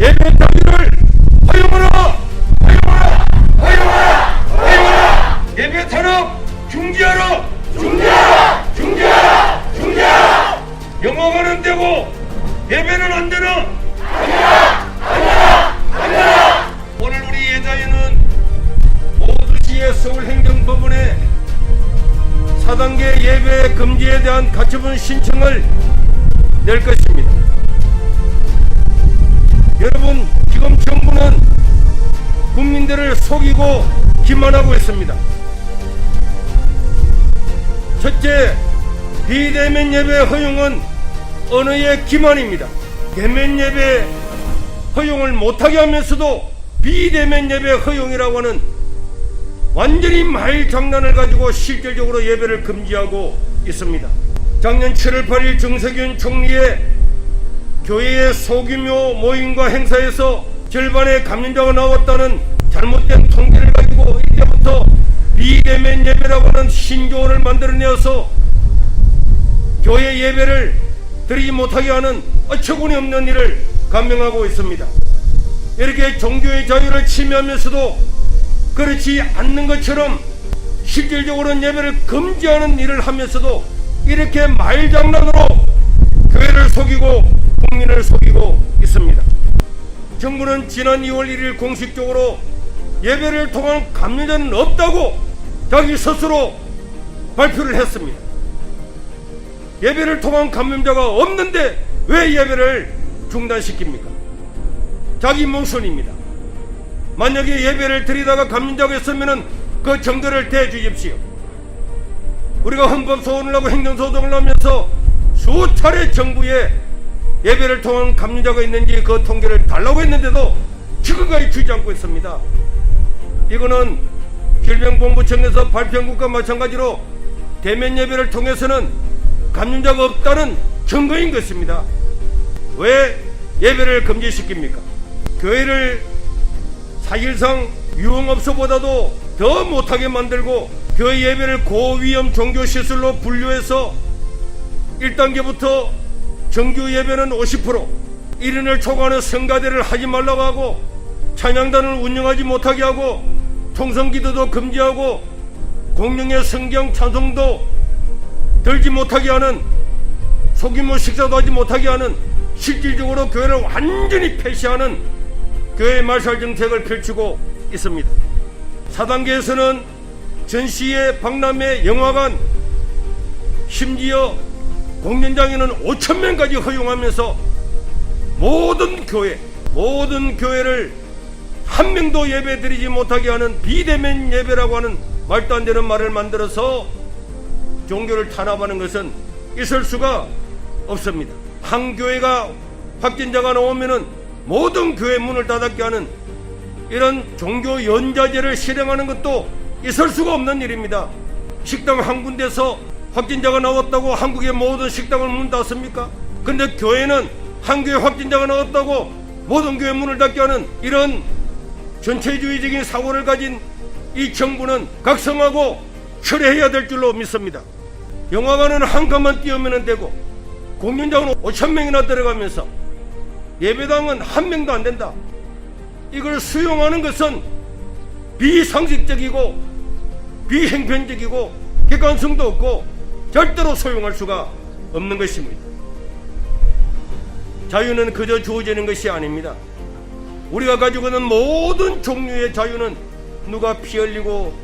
예배 자유를 허용하라! 허용하라! 허용하라! 허용하라! 예배 탄압 중지하라! 중지하라! 중지하라! 중지하라! 영화관은 되고 예배는 안 되나? 아니라! 아니라! 아니라! 오늘 우리 예자유는 모두시의 서울행정법원에 4단계 예배 금지에 대한 가처분 신청을 낼 것입니다. 여러분, 지금 정부는 국민들을 속이고 기만하고 있습니다. 첫째, 비대면 예배 허용은 언어의 기만입니다. 대면 예배 허용을 못하게 하면서도 비대면 예배 허용이라고 하는 완전히 말장난을 가지고 실질적으로 예배를 금지하고 있습니다. 작년 7월 8일 정세균 총리의 교회의 소규모 모임과 행사에서 절반의 감염자가 나왔다는 잘못된 통계를 가지고 이때부터 비대면 예배라고 하는 신조어를 만들어내어서 교회 예배를 드리지 못하게 하는 어처구니 없는 일을 감행하고 있습니다. 이렇게 종교의 자유를 침해하면서도 그렇지 않는 것처럼 실질적으로는 예배를 금지하는 일을 하면서도 이렇게 말장난으로 교회를 속이고 국민을 속이고 있습니다. 정부는 지난 2월 1일 공식적으로 예배를 통한 감염자는 없다고 자기 스스로 발표를 했습니다. 예배를 통한 감염자가 없는데 왜 예배를 중단시킵니까? 자기 모순입니다. 만약에 예배를 드리다가 감염자가 있으면 그 증거를 대주십시오. 우리가 헌법소원을 하고 행정소송을 하면서 수차례 정부에 예배를 통한 감염자가 있는지 그 통계를 달라고 했는데도 지금까지 주지 않고 있습니다. 이거는 질병본부청에서 발표한 것과 마찬가지로 대면 예배를 통해서는 감염자가 없다는 증거인 것입니다. 왜 예배를 금지시킵니까? 교회를 사실상 유흥업소보다도 더 못하게 만들고 교회 예배를 고위험 종교시설로 분류해서 1단계부터 정규 예배는 50%, 1인을 초과하는 성가대를 하지 말라고 하고 찬양단을 운영하지 못하게 하고 통성기도도 금지하고 공령의 성경 찬송도 들지 못하게 하는 소규모 식사도 하지 못하게 하는 실질적으로 교회를 완전히 폐쇄하는 교회 말살 정책을 펼치고 있습니다. 4단계에서는 전시회, 박람회, 영화관, 심지어 공연장에는 5,000명까지 허용하면서 모든 교회를 한 명도 예배 드리지 못하게 하는 비대면 예배라고 하는 말도 안 되는 말을 만들어서 종교를 탄압하는 것은 있을 수가 없습니다. 한 교회가 확진자가 나오면은 모든 교회 문을 닫게 하는 이런 종교 연자제를 실행하는 것도 있을 수가 없는 일입니다. 식당 한 군데서 확진자가 나왔다고 한국의 모든 식당을 문 닫습니까? 근데 교회는 한 교회 확진자가 나왔다고 모든 교회 문을 닫게 하는 이런 전체주의적인 사고를 가진 이 정부는 각성하고 철회해야 될 줄로 믿습니다. 영화관은 한 칸만 띄우면 되고 공연장은 5,000명이나 들어가면서 예배당은 한 명도 안 된다. 이걸 수용하는 것은 비상식적이고 비행편적이고 객관성도 없고 절대로 소용할 수가 없는 것입니다. 자유는 그저 주어지는 것이 아닙니다. 우리가 가지고 있는 모든 종류의 자유는 누가 피 흘리고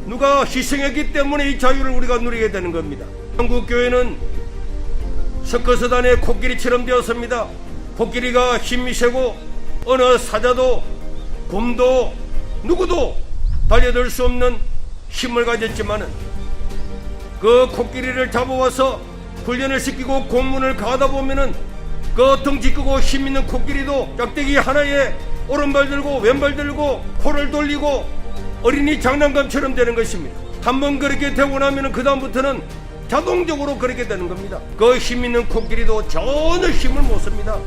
누가 희생했기 때문에 이 자유를 우리가 누리게 되는 겁니다. 한국교회는 서커스단의 코끼리처럼 되었습니다. 코끼리가 힘이 세고 어느 사자도 곰도 누구도 달려들 수 없는 힘을 가졌지만은 그 코끼리를 잡아와서 훈련을 시키고 공문을 가다 보면은 그 덩치 크고 힘 있는 코끼리도 짝대기 하나에 오른발 들고 왼발 들고 코를 돌리고 어린이 장난감처럼 되는 것입니다. 한번 그렇게 되고 나면은 그 다음부터는 자동적으로 그렇게 되는 겁니다. 그 힘 있는 코끼리도 전혀 힘을 못 씁니다.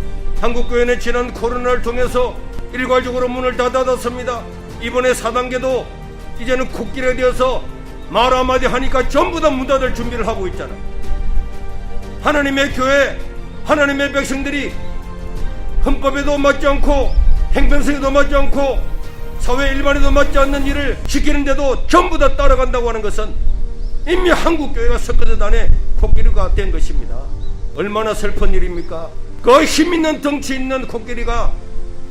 한국교회는 지난 코로나를 통해서 일괄적으로 문을 다 닫았습니다. 이번에 4단계도 이제는 코끼리가 되어서 말 한마디 하니까 전부 다 문 닫을 준비를 하고 있잖아. 하나님의 교회, 하나님의 백성들이 헌법에도 맞지 않고 행정성에도 맞지 않고 사회 일반에도 맞지 않는 일을 시키는데도 전부 다 따라간다고 하는 것은 이미 한국교회가 섞어져 안에 코끼리가 된 것입니다. 얼마나 슬픈 일입니까? 그 힘있는 덩치 있는 코끼리가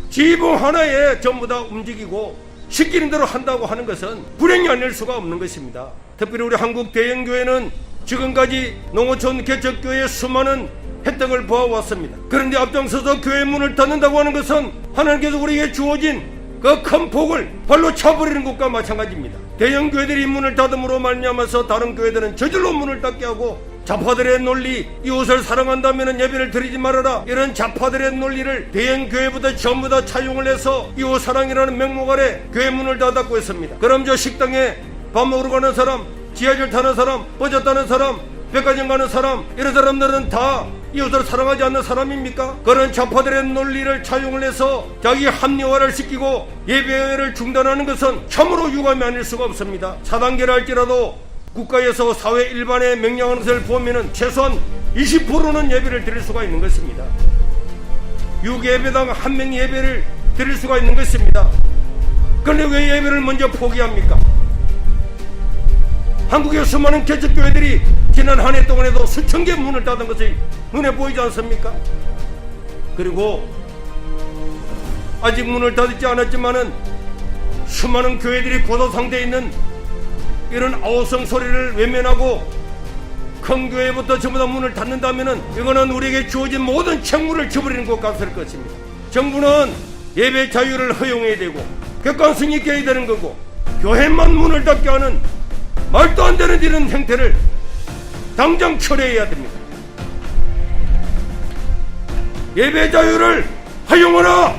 지붕 하나에 전부 다 움직이고 시키는 대로 한다고 하는 것은 불행이 아닐 수가 없는 것입니다. 특별히 우리 한국 대형교회는 지금까지 농어촌 개척교회의 수많은 혜택을 보아왔습니다. 그런데 앞장서서 교회 문을 닫는다고 하는 것은 하나님께서 우리에게 주어진 그 큰 복을 발로 차버리는 것과 마찬가지입니다. 대형교회들이 문을 닫음으로 말미암아서 다른 교회들은 저절로 문을 닫게 하고 좌파들의 논리, 이웃을 사랑한다면 예배를 드리지 말아라, 이런 좌파들의 논리를 대형교회보다 전부 다 차용을 해서 이웃 사랑이라는 명목 아래 교회 문을 닫았고 있습니다. 그럼 저 식당에 밥 먹으러 가는 사람, 지하철 타는 사람, 버스 타는 사람, 백화점 가는 사람, 이런 사람들은 다 이웃을 사랑하지 않는 사람입니까? 그런 좌파들의 논리를 차용을 해서 자기 합리화를 시키고 예배를 중단하는 것은 참으로 유감이 아닐 수가 없습니다. 4단계를 할지라도 국가에서 사회 일반에 명령하는 것을 보면은 최소한 20%는 예배를 드릴 수가 있는 것입니다. 6예배당 1명 예배를 드릴 수가 있는 것입니다. 그런데 왜 예배를 먼저 포기합니까? 한국의 수많은 개척교회들이 지난 한 해 동안에도 수천 개 문을 닫은 것이 눈에 보이지 않습니까? 그리고 아직 문을 닫지 않았지만은 수많은 교회들이 고도 상태에 있는 이런 아우성 소리를 외면하고 큰 교회부터 전부 다 문을 닫는다면은 이거는 우리에게 주어진 모든 책무를 저버리는 것 같을 것입니다. 정부는 예배 자유를 허용해야 되고 객관성 있게 해야 되는 거고, 교회만 문을 닫게 하는 말도 안 되는 이런 행태를 당장 철회해야 됩니다. 예배 자유를 허용하라!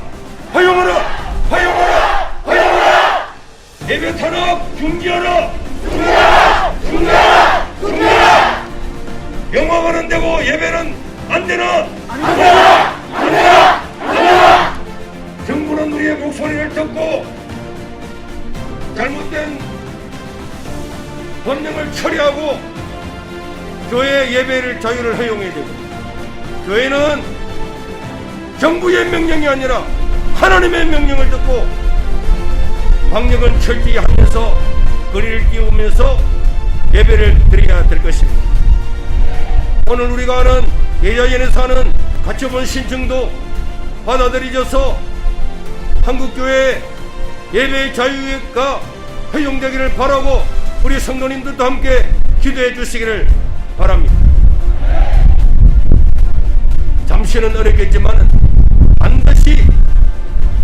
허용하라! 허용하라! 허용하라! 예배 탄압 중지하라! 중지하라! 중지하라! 중지하라! 영화관은 되고 예배는 안 되나? 안 되나? 안 되나? 안 되나? 정부는 우리의 목소리를 듣고 잘못된 법령을 처리하고 교회 예배를 자유를 허용해야 되고, 교회는 정부의 명령이 아니라 하나님의 명령을 듣고 방역은 철저히 하면서 거리를 띄우면서 예배를 드려야 될 것입니다. 오늘 우리가 아는 예자연에 사는 가처분 신청도 받아들여져서 한국교회 예배의 자유가 허용되기를 바라고 우리 성도님들도 함께 기도해 주시기를 바랍니다. 잠시는 어렵겠지만 반드시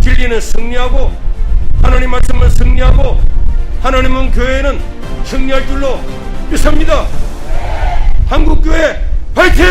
진리는 승리하고 하나님 말씀은 승리하고 하나님은 교회는 승리할 줄로 믿습니다. 한국교회 화이팅!